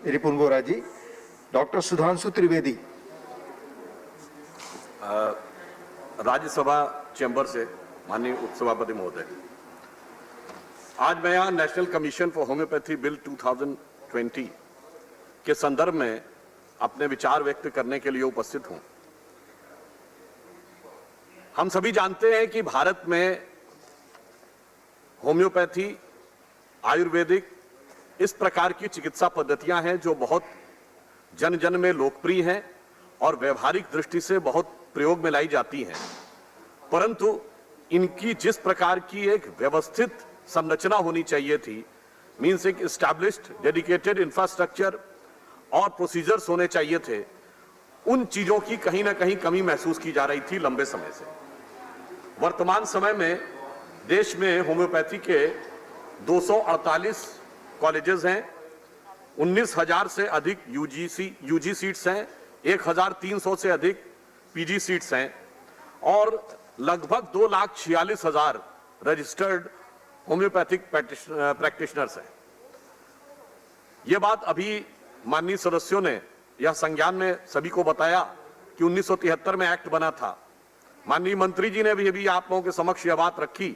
रिपुन बोरा जी, doctor Sudhanshu Trivedi. Rajya Sabha chamber से माननीय उपसभापति महोदय, आज मैं यहाँ national commission for homeopathy bill 2020 के संदर्भ में अपने विचार व्यक्त करने के लिए उपस्थित हूँ। हम सभी जानते हैं कि भारत में होम्योपैथी, आयुर्वेदिक इस प्रकार की चिकित्सा पद्धतियां हैं जो बहुत जन जन में लोकप्रिय हैं और व्यवहारिक दृष्टि से बहुत प्रयोग में लाई जाती हैं, परंतु इनकी जिस प्रकार की एक व्यवस्थित संरचना होनी चाहिए थी, मीन्स एक एस्टैब्लिश्ड डेडिकेटेड इंफ्रास्ट्रक्चर और प्रोसीजर्स होने चाहिए थे, उन चीजों की कहीं ना कहीं कमी महसूस की जा रही थी लंबे समय से। वर्तमान समय में देश में होम्योपैथी के 248 कॉलेजेस हैं, 19,000 से अधिक यूजी सीट्स हैं, 1,300 से अधिक पीजी सीट्स हैं और लगभग 2,46,000 रजिस्टर्ड होम्योपैथिक प्रैक्टिशनर्स हैं। यह बात अभी माननीय सदस्यों ने यह संज्ञान में सभी को बताया कि 1973 में एक्ट बना था। माननीय मंत्री जी ने भी अभी आप लोगों के समक्ष यह बात रखी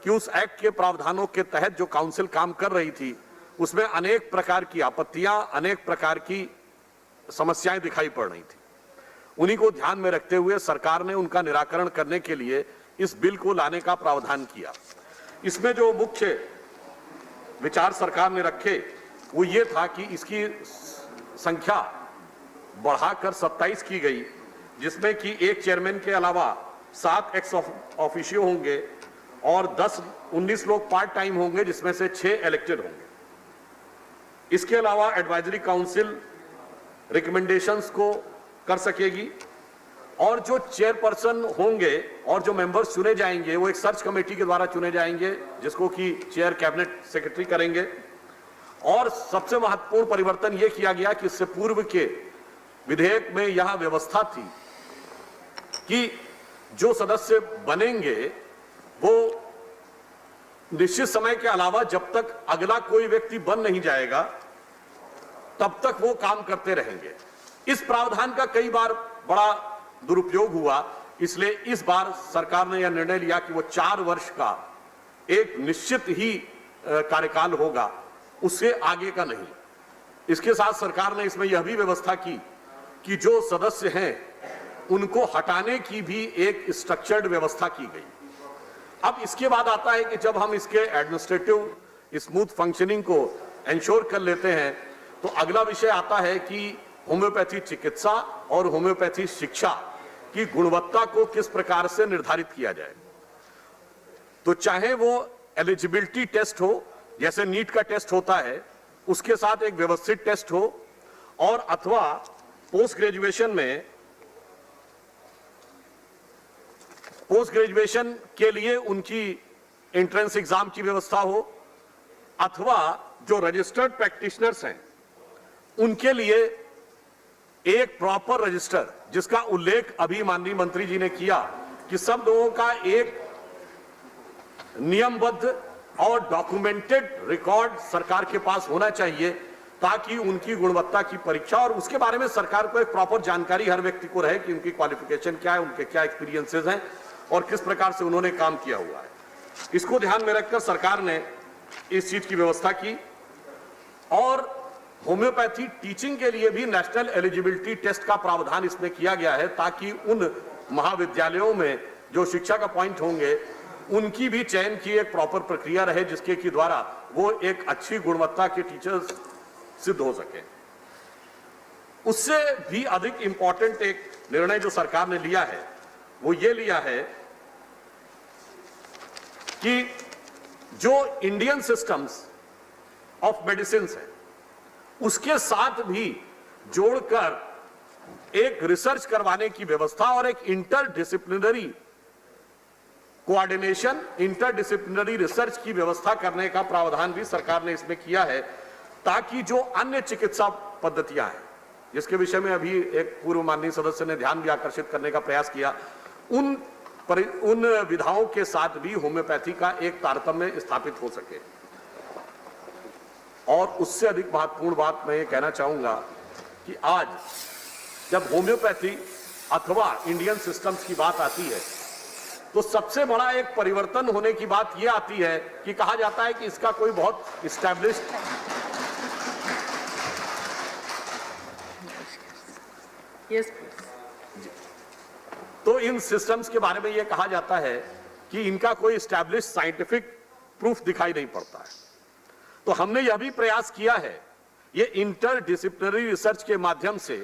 कि उस एक्ट के प्रावधानों के तहत जो काउंसिल काम कर रही थी, उसमें अनेक प्रकार की आपत्तियां, अनेक प्रकार की समस्याएं दिखाई पड़ रही थी। उन्हीं को ध्यान में रखते हुए सरकार ने उनका निराकरण करने के लिए इस बिल को लाने का प्रावधान किया। इसमें जो मुख्य विचार सरकार ने रखे वो ये था कि इसकी संख्या बढ़ाकर 27 की गई, जिसमें कि एक चेयरमैन के अलावा 7 एक्स ऑफिशियो होंगे और 19 लोग पार्ट टाइम होंगे, जिसमें से 6 इलेक्टेड होंगे। इसके अलावा एडवाइजरी काउंसिल रिकमेंडेशंस को कर सकेगी और जो चेयरपर्सन होंगे और जो मेंबर्स चुने जाएंगे वो एक सर्च कमेटी के द्वारा चुने जाएंगे, जिसको कि चेयर कैबिनेट सेक्रेटरी करेंगे। और सबसे महत्वपूर्ण परिवर्तन यह किया गया कि इससे पूर्व के विधेयक में यह व्यवस्था थी कि जो सदस्य बनेंगे वो निश्चित समय के अलावा जब तक अगला कोई व्यक्ति बन नहीं जाएगा तब तक वो काम करते रहेंगे। इस प्रावधान का कई बार बड़ा दुरुपयोग हुआ, इसलिए इस बार सरकार ने यह निर्णय लिया कि वो 4 वर्ष का एक निश्चित ही कार्यकाल होगा, उससे आगे का नहीं। इसके साथ सरकार ने इसमें यह भी व्यवस्था की कि जो सदस्य हैं उनको हटाने की भी एक स्ट्रक्चर्ड व्यवस्था की गई। अब इसके बाद आता है कि जब हम इसके एडमिनिस्ट्रेटिव स्मूथ फंक्शनिंग को इंश्योर कर लेते हैं तो अगला विषय आता है कि होम्योपैथी चिकित्सा और होम्योपैथी शिक्षा की गुणवत्ता को किस प्रकार से निर्धारित किया जाए। तो चाहे वो एलिजिबिलिटी टेस्ट हो, जैसे नीट का टेस्ट होता है, उसके साथ एक व्यवस्थित टेस्ट हो, और अथवा पोस्ट ग्रेजुएशन के लिए उनकी एंट्रेंस एग्जाम की व्यवस्था हो, अथवा जो रजिस्टर्ड प्रैक्टिशनर्स हैं उनके लिए एक प्रॉपर रजिस्टर, जिसका उल्लेख अभी माननीय मंत्री जी ने किया कि सब लोगों का एक नियमबद्ध और डॉक्यूमेंटेड रिकॉर्ड सरकार के पास होना चाहिए, ताकि उनकी गुणवत्ता की परीक्षा और उसके बारे में सरकार को एक प्रॉपर जानकारी हर व्यक्ति को रहे कि उनकी क्वालिफिकेशन क्या है, उनके क्या एक्सपीरियंसेस हैं और किस प्रकार से उन्होंने काम किया हुआ है। इसको ध्यान में रखकर सरकार ने इस चीज की व्यवस्था की। और होम्योपैथी टीचिंग के लिए भी नेशनल एलिजिबिलिटी टेस्ट का प्रावधान इसमें किया गया है, ताकि उन महाविद्यालयों में जो शिक्षा का पॉइंट होंगे उनकी भी चयन की एक प्रॉपर प्रक्रिया रहे, जिसके की द्वारा वो एक अच्छी गुणवत्ता के टीचर्स सिद्ध हो सके। उससे भी अधिक इंपॉर्टेंट एक निर्णय जो सरकार ने लिया है वो ये लिया है कि जो इंडियन सिस्टम्स ऑफ मेडिसिन है उसके साथ भी जोड़कर एक रिसर्च करवाने की व्यवस्था और एक इंटरडिसिप्लिनरी कोऑर्डिनेशन, इंटरडिसिप्लिनरी रिसर्च की व्यवस्था करने का प्रावधान भी सरकार ने इसमें किया है, ताकि जो अन्य चिकित्सा पद्धतियां हैं, जिसके विषय में अभी एक पूर्व माननीय सदस्य ने ध्यान भी आकर्षित करने का प्रयास किया, उन विधाओं के साथ भी होम्योपैथी का एक तारतम्य स्थापित हो सके। और उससे अधिक महत्वपूर्ण बात मैं ये कहना चाहूंगा कि आज जब होम्योपैथी अथवा इंडियन सिस्टम्स की बात आती है तो सबसे बड़ा एक परिवर्तन होने की बात यह आती है कि कहा जाता है कि इसका कोई बहुत इस्टेब्लिश्ड तो इन सिस्टम्स के बारे में यह कहा जाता है कि इनका कोई इस्टेब्लिश्ड साइंटिफिक प्रूफ दिखाई नहीं पड़ता है। तो हमने यह भी प्रयास किया है ये इंटरडिसिप्लिनरी रिसर्च के माध्यम से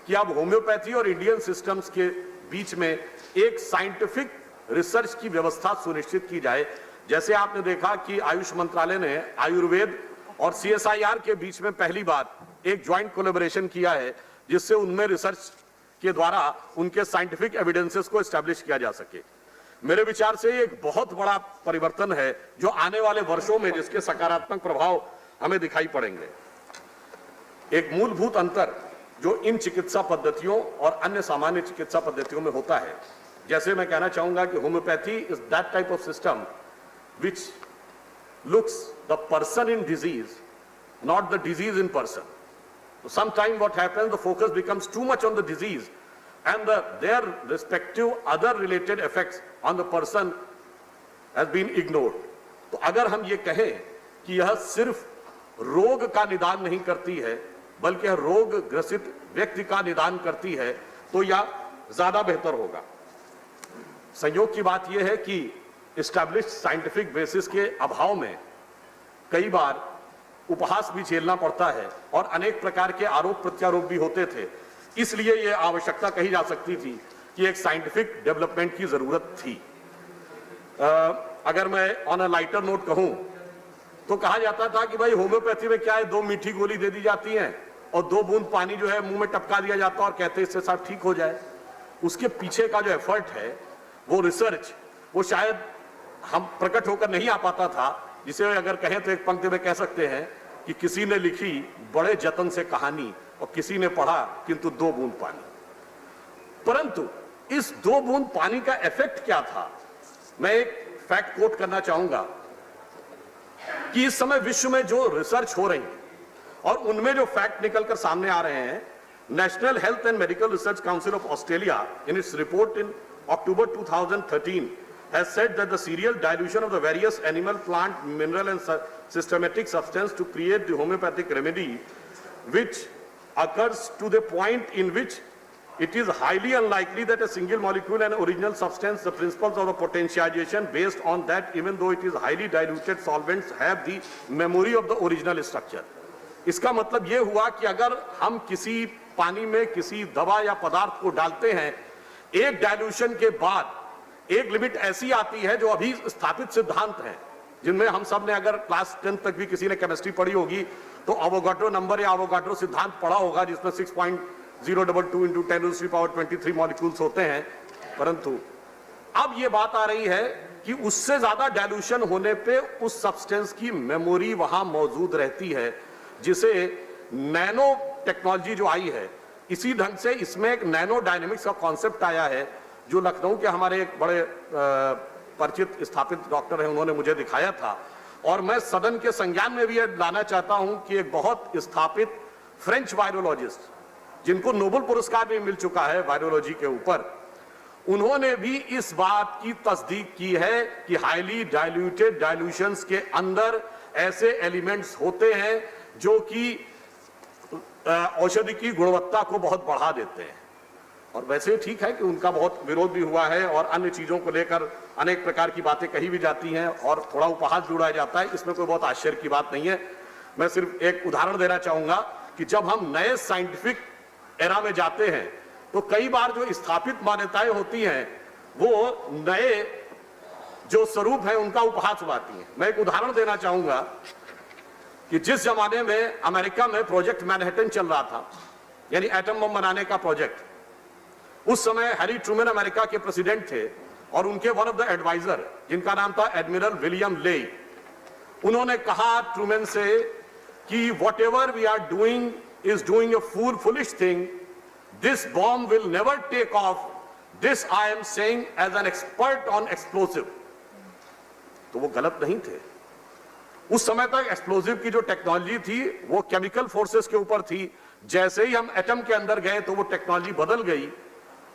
कि अब होम्योपैथी और इंडियन सिस्टम्स के बीच में एक साइंटिफिक रिसर्च की व्यवस्था सुनिश्चित की जाए। जैसे आपने देखा कि आयुष मंत्रालय ने आयुर्वेद और CSIR के बीच में पहली बार एक ज्वाइंट कोलैबोरेशन किया है जिससे उनमें रिसर्च के द्वारा उनके साइंटिफिक एविडेंसेस को एस्टैब्लिश किया जा सके। मेरे विचार से एक बहुत बड़ा परिवर्तन है जो आने वाले वर्षों में जिसके सकारात्मक प्रभाव हमें दिखाई पड़ेंगे। एक मूलभूत अंतर जो इन चिकित्सा पद्धतियों और अन्य सामान्य चिकित्सा पद्धतियों में होता है, जैसे मैं कहना चाहूंगा कि homeopathy is that type of system which looks the person in disease, not the disease in person. Sometimes what happens, the focus becomes too much on the disease and their respective other related effects on the person has been ignored. तो अगर हम ये कहें कि यह सिर्फ रोग का निदान नहीं करती है बल्कि यह रोग ग्रसित व्यक्ति का निदान करती है तो यह ज्यादा बेहतर होगा। संयोग की बात यह है कि एस्टैब्लिश्ड साइंटिफिक बेसिस के अभाव में कई बार उपहास भी झेलना पड़ता है और अनेक प्रकार के आरोप प्रत्यारोप भी होते थे। इसलिए यह आवश्यकता कही जा सकती थी कि एक साइंटिफिक डेवलपमेंट की जरूरत थी। अगर मैं ऑन अ लाइटर नोट कहूं तो कहा जाता था कि भाई होम्योपैथी में क्या है, 2 मीठी गोली दे दी जाती है और 2 बूंद पानी जो है मुंह में टपका दिया जाता और कहते इससे सब ठीक हो जाए। उसके पीछे का जो एफर्ट है वो रिसर्च वो शायद हम प्रकट होकर नहीं आ पाता था, जिसे अगर कहें तो एक पंक्ति में कह सकते हैं कि किसी ने लिखी बड़े जतन से कहानी और किसी ने पढ़ा किंतु 2 बूंद पानी। परंतु इस 2 बूंद पानी का इफेक्ट क्या था, मैं एक फैक्ट कोट करना चाहूंगा कि इस समय विश्व में जो रिसर्च हो रही है और उनमें जो फैक्ट निकलकर सामने आ रहे हैं, national health and medical research council of Australia in its report in October 2013 has said that the serial dilution of the various animal, plant, mineral and systematic substance to create the homeopathic remedy, which occurs to the point in which it is highly unlikely that a single molecule and original substance, the principles of the potentiation based on that, even though it is highly diluted solvents, have the memory of the original structure. इसका मतलब ये हुआ कि अगर हम किसी पानी में किसी दवा या पदार्थ को डालते हैं, एक डाइल्यूशन के बाद एक लिमिट ऐसी आती है जो अभी स्थापित सिद्धांत हैं, जिनमें हम सब ने अगर क्लास 10 तक भी किसी ने केमिस्ट्री पढ़ी होगी तो एवोगाड्रो नंबर या एवोगाड्रो सिद्धांत पढ़ा होगा, जिसमें 6.022 into 10⁻23 मॉलिक्यूल्स होते हैं। परंतु अब ये बात आ रही है कि उससे ज्यादा डाइल्यूशन होने पे उस सब्सटेंस की मेमोरी वहां मौजूद रहती है, जिसे नैनो टेक्नोलॉजी जो आई है, इसी ढंग से इसमें एक नैनो डायनेमिक्स का कॉन्सेप्ट आया है, जो लखनऊ के हमारे एक बड़े परिचित स्थापित डॉक्टर हैं, उन्होंने मुझे दिखाया था। और मैं सदन के संज्ञान में भी ये लाना चाहता हूं कि एक बहुत स्थापित फ्रेंच वायरोलॉजिस्ट, जिनको नोबेल पुरस्कार भी मिल चुका है वायरोलॉजी के ऊपर, उन्होंने भी इस बात की तस्दीक की है कि हाईली डाइल्यूटेड डाइल्यूशंस के अंदर ऐसे एलिमेंट्स होते हैं जो कि औषधि की गुणवत्ता को बहुत बढ़ा देते हैं। और वैसे ठीक है कि उनका बहुत विरोध भी हुआ है और अन्य चीजों को लेकर अनेक प्रकार की बातें कही भी जाती हैं और थोड़ा उपहास जुड़ा जाता है, इसमें कोई बहुत आश्चर्य की बात नहीं है। मैं सिर्फ एक उदाहरण देना चाहूंगा कि जब हम नए साइंटिफिक एरा में जाते हैं तो कई बार जो स्थापित मान्यताएं होती हैं वो नए जो स्वरूप है उनका उपहास उड़ाती हैं। मैं एक उदाहरण देना चाहूंगा कि जिस जमाने में अमेरिका में प्रोजेक्ट मैनहट्टन चल रहा था, यानी एटम बम बनाने का प्रोजेक्ट, उस समय हैरी ट्रूमैन अमेरिका के प्रेसिडेंट थे और उनके वन ऑफ द एडवाइजर, जिनका नाम था एडमिरल विलियम ले, उन्होंने कहा ट्रूमैन से कि whatever we are doing is doing a foolish thing, this bomb will never take off, this I am saying as an expert on explosive. तो वो गलत नहीं थे। उस समय तक एक्सप्लोजिव की जो टेक्नोलॉजी थी वो केमिकल फोर्सेस के ऊपर थी। जैसे ही हम एटम के अंदर गए तो वो टेक्नोलॉजी बदल गई।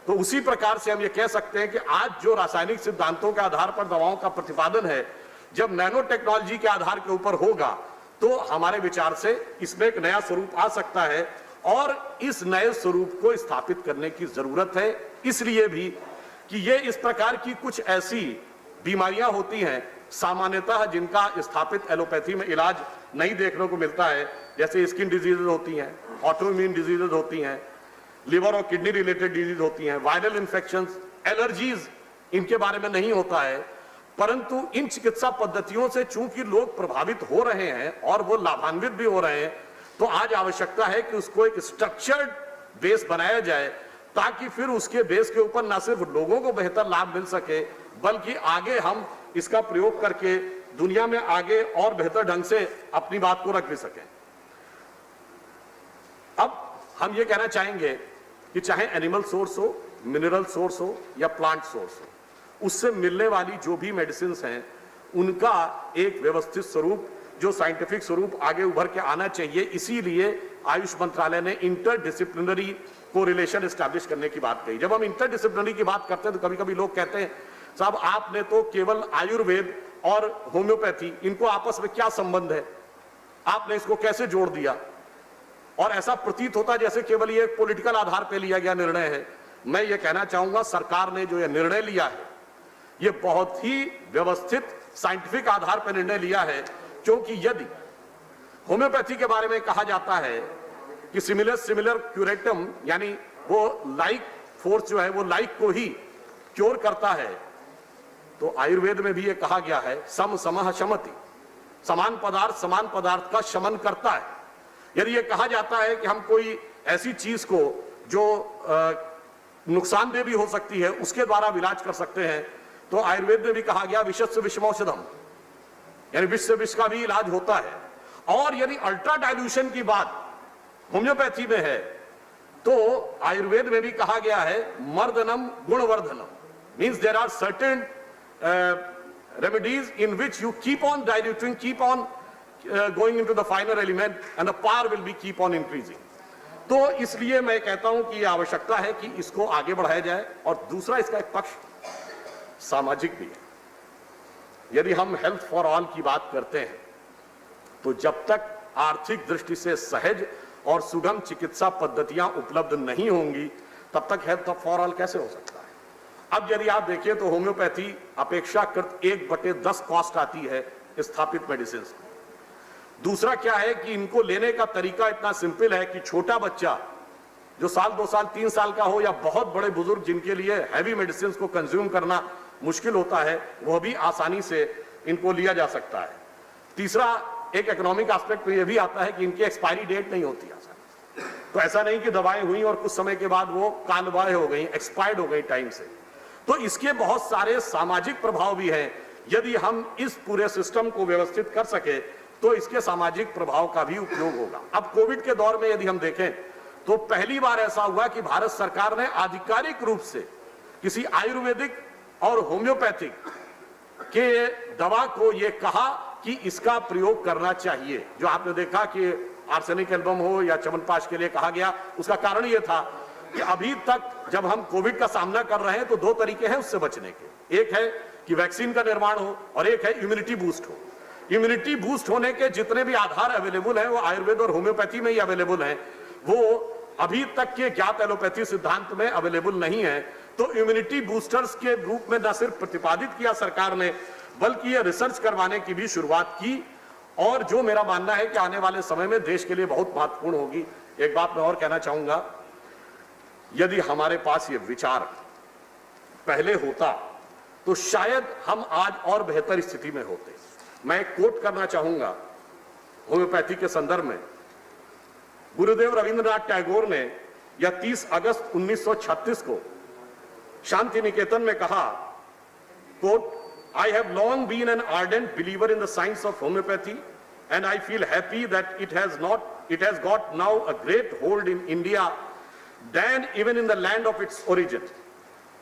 तो उसी प्रकार से हम ये कह सकते हैं कि आज जो रासायनिक सिद्धांतों के आधार पर दवाओं का प्रतिपादन है, जब नैनो टेक्नोलॉजी के आधार के ऊपर होगा तो हमारे विचार से इसमें एक नया स्वरूप आ सकता है और इस नए स्वरूप को स्थापित करने की जरूरत है। इसलिए भी कि ये इस प्रकार की कुछ ऐसी बीमारियां होती हैं सामान्यतः जिनका स्थापित एलोपैथी में इलाज नहीं देखने को मिलता है, जैसे स्किन डिजीजेज होती हैं, ऑटोइम्यून डिजीजेज होती हैं, लिवर और किडनी रिलेटेड डिजीज होती हैं, वायरल इंफेक्शंस, एलर्जीज, इनके बारे में नहीं होता है। परंतु इन चिकित्सा पद्धतियों से चूंकि लोग प्रभावित हो रहे हैं और वो लाभान्वित भी हो रहे हैं, तो आज आवश्यकता है कि उसको एक स्ट्रक्चर्ड बेस बनाया जाए ताकि फिर उसके बेस के ऊपर ना सिर्फ लोगों को बेहतर लाभ मिल सके बल्कि आगे हम इसका प्रयोग करके दुनिया में आगे और बेहतर ढंग से अपनी बात को रख भी सकें। अब हम ये कहना चाहेंगे कि चाहे एनिमल सोर्स हो, मिनरल सोर्स हो या प्लांट सोर्स हो, उससे मिलने वाली जो भी मेडिसिन हैं उनका एक व्यवस्थित स्वरूप, जो साइंटिफिक स्वरूप आगे उभर के आना चाहिए। इसीलिए आयुष मंत्रालय ने इंटरडिसिप्लिनरी कोरिलेशन एस्टैब्लिश करने की बात कही। जब हम इंटरडिसिप्लिनरी की बात करते हैं तो कभी कभी लोग कहते हैं साहब आपने तो केवल आयुर्वेद और होम्योपैथी, इनको आपस में क्या संबंध है, आपने इसको कैसे जोड़ दिया, और ऐसा प्रतीत होता जैसे केवल ये पॉलिटिकल आधार पर लिया गया निर्णय है। मैं ये कहना चाहूंगा सरकार ने जो ये निर्णय लिया है ये बहुत ही व्यवस्थित साइंटिफिक आधार पर निर्णय लिया है, क्योंकि यदि होम्योपैथी के बारे में कहा जाता है कि सिमिलर क्यूरेटम, यानी वो लाइक फोर्स जो है वो लाइक को ही क्योर करता है, तो आयुर्वेद में भी ये कहा गया है सम समः शमति, समान पदार्थ का शमन करता है। यदि ये कहा जाता है कि हम कोई ऐसी चीज को जो नुकसानदेह भी हो सकती है उसके द्वारा इलाज कर सकते हैं, तो आयुर्वेद में भी कहा गया विषस्य विषमौषधम, यानी विष से विष का भी इलाज होता है। और यदि अल्ट्रा डाइल्यूशन की बात होम्योपैथी में है तो आयुर्वेद में भी कहा गया है मर्दनम गुणवर्धनम, means there are certain remedies in which you keep on diluting, keep on going into the finer element and the power will be keep on increasing। तो इसलिए मैं कहता हूं कि आवश्यकता है कि इसको आगे बढ़ाया जाए। और दूसरा इसका एक पक्ष सामाजिक भी है। यदि हम हेल्थ फॉर ऑल की बात करते हैं तो जब तक आर्थिक दृष्टि से सहज और सुगम चिकित्सा पद्धतियां उपलब्ध नहीं होंगी तब तक हेल्थ फॉर ऑल कैसे हो सकता है। अब यदि आप देखिए तो होम्योपैथी अपेक्षाकृत 1/10 कॉस्ट आती है स्थापित मेडिसिन की। दूसरा क्या है कि इनको लेने का तरीका इतना सिंपल है कि छोटा बच्चा जो 1 साल 2 साल 3 साल का हो या बहुत बड़े बुजुर्ग जिनके लिए हैवी मेडिसिन को कंज्यूम करना मुश्किल होता है, वह भी आसानी से इनको लिया जा सकता है। तीसरा एक इकोनॉमिक एस्पेक्ट में यह भी आता है कि इनकी एक्सपायरी डेट नहीं होती आसानी। तो ऐसा नहीं कि दवाएं हुई और कुछ समय के बाद वो कालबाह्य हो गई, एक्सपायर्ड हो गई टाइम से। तो इसके बहुत सारे सामाजिक प्रभाव भी हैं। यदि हम इस पूरे सिस्टम को व्यवस्थित कर सके तो इसके सामाजिक प्रभाव का भी उपयोग होगा। अब कोविड के दौर में यदि हम देखें तो पहली बार ऐसा हुआ कि भारत सरकार ने आधिकारिक रूप से किसी आयुर्वेदिक और होम्योपैथिक के दवा को यह कहा कि इसका प्रयोग करना चाहिए। जो आपने देखा कि आर्सेनिक एल्बम हो या च्यवनप्राश के लिए कहा गया, उसका कारण यह था कि अभी तक जब हम कोविड का सामना कर रहे हैं तो 2 तरीके हैं उससे बचने के। एक है कि वैक्सीन का निर्माण हो और एक है इम्यूनिटी बूस्ट हो। इम्यूनिटी बूस्ट होने के जितने भी आधार अवेलेबल हैं वो आयुर्वेद और होम्योपैथी में ही अवेलेबल हैं, वो अभी तक के ज्ञात एलोपैथी सिद्धांत में अवेलेबल नहीं है। तो इम्यूनिटी बूस्टर्स के रूप में न सिर्फ प्रतिपादित किया सरकार ने बल्कि ये रिसर्च करवाने की भी शुरुआत की, और जो मेरा मानना है कि आने वाले समय में देश के लिए बहुत महत्वपूर्ण होगी। एक बात मैं और कहना चाहूंगा, यदि हमारे पास ये विचार पहले होता तो शायद हम आज और बेहतर स्थिति में होते। मैं एक कोट करना चाहूंगा होम्योपैथी के संदर्भ में। गुरुदेव रविंद्रनाथ टैगोर ने यह 30 अगस्त 1936 को शांति निकेतन में कहा, coat, I have long been an ardent believer in the science of homeopathy and I feel happy that it has got now a great hold in India than even in the land of its origin.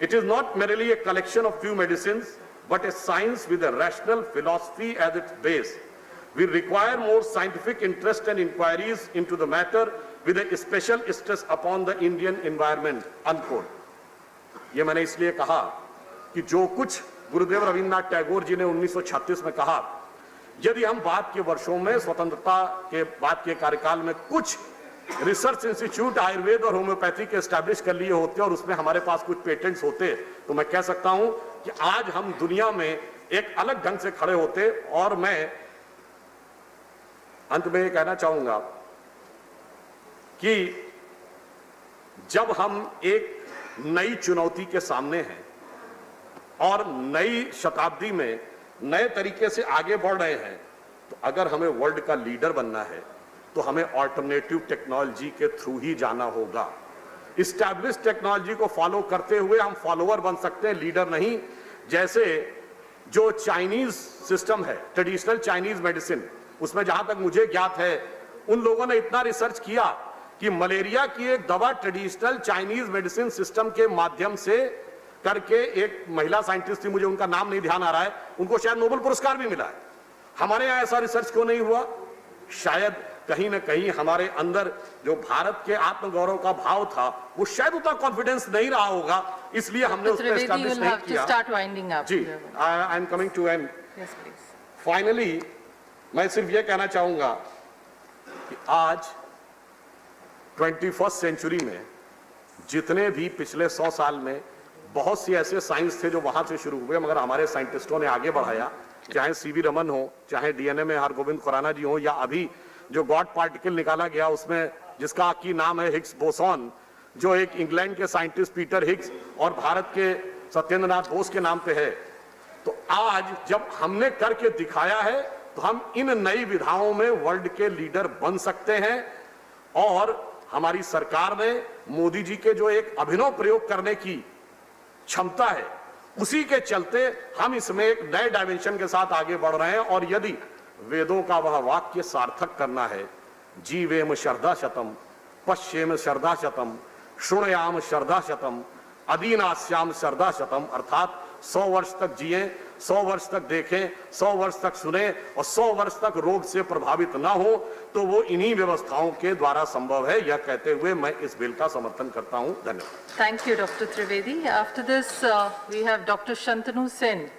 It is not merely a collection of few medicines but a science with a rational philosophy as its base. We require more scientific interest and inquiries into the matter with a special stress upon the Indian environment, unquote. ये मैंने इसलिए कहा कि जो कुछ गुरुदेव रविन्द्रनाथ टैगोर जी ने 1936 में कहा, यदि हम बाद के वर्षों में स्वतंत्रता के बाद के कार्यकाल में कुछ रिसर्च इंस्टीट्यूट आयुर्वेद और होम्योपैथी के एस्टैब्लिश कर लिए होते और उसमें हमारे पास कुछ पेटेंट्स होते, तो मैं कह सकता हूं कि आज हम दुनिया में एक अलग ढंग से खड़े होते। और मैं अंत में ये कहना चाहूंगा कि जब हम एक नई चुनौती के सामने हैं और नई शताब्दी में नए तरीके से आगे बढ़ रहे हैं, तो अगर हमें वर्ल्ड का लीडर बनना है तो हमें ऑल्टरनेटिव टेक्नोलॉजी के थ्रू ही जाना होगा। इस्टैब्लिश टेक्नोलॉजी को फॉलो करते हुए हम फॉलोअर बन सकते हैं, लीडर नहीं। जैसे जो चाइनीज सिस्टम है, ट्रेडिशनल चाइनीज मेडिसिन, उसमें जहां तक मुझे ज्ञात है उन लोगों ने इतना रिसर्च किया कि मलेरिया की एक दवा ट्रेडिशनल चाइनीज मेडिसिन सिस्टम के माध्यम से करके, एक महिला साइंटिस्ट थी, मुझे उनका नाम नहीं ध्यान आ रहा है, उनको शायद नोबेल पुरस्कार भी मिला है। हमारे यहां ऐसा रिसर्च क्यों नहीं हुआ? शायद कहीं ना कहीं हमारे अंदर जो भारत के आत्मगौरव का भाव था वो शायद उतना कॉन्फिडेंस नहीं रहा होगा, इसलिए हमने उस पर एस्टैब्लिश नहीं किया। जी, I am coming to end. Finally मैं सिर्फ ये कहना चाहूंगा कि आज 21st सेंचुरी में जितने भी पिछले 100 साल में बहुत सी ऐसे साइंस थे जो वहां से शुरू हुए, मगर हमारे साइंटिस्टों ने आगे बढ़ाया, चाहे सीवी रमन हो, चाहे डीएनए में हरगोविंद खुराना जी हो, या अभी जो गॉड पार्टिकल निकाला गया उसमें जिसका की नाम है हिग्स बोसॉन, जो एक इंग्लैंड के साइंटिस्ट पीटर हिग्स और भारत के सत्येंद्र नाथ बोस के नाम पे है। तो आज जब हमने करके दिखाया है तो हम इन नई विधाओं में वर्ल्ड के लीडर बन सकते हैं। और हमारी सरकार ने मोदी जी के जो एक अभिनव प्रयोग करने की क्षमता है, उसी के चलते हम इसमें एक नए डायमेंशन के साथ आगे बढ़ रहे हैं। और यदि वेदों का वह वाक्य सार्थक करना है, जीवेम श्रद्धा शतम, पश्येम श्रद्धा शतम, शृणयाम श्रद्धा शतम, अदीनास्याम श्रद्धा शतम, अर्थात 100 वर्ष तक जिए, 100 वर्ष तक देखें, 100 वर्ष तक सुने और 100 वर्ष तक रोग से प्रभावित ना हो, तो वो इन्हीं व्यवस्थाओं के द्वारा संभव है। यह कहते हुए मैं इस बिल का समर्थन करता हूं। धन्यवाद। Thank you, Dr. Trivedi. After this, we have Dr. Shantanu Sen.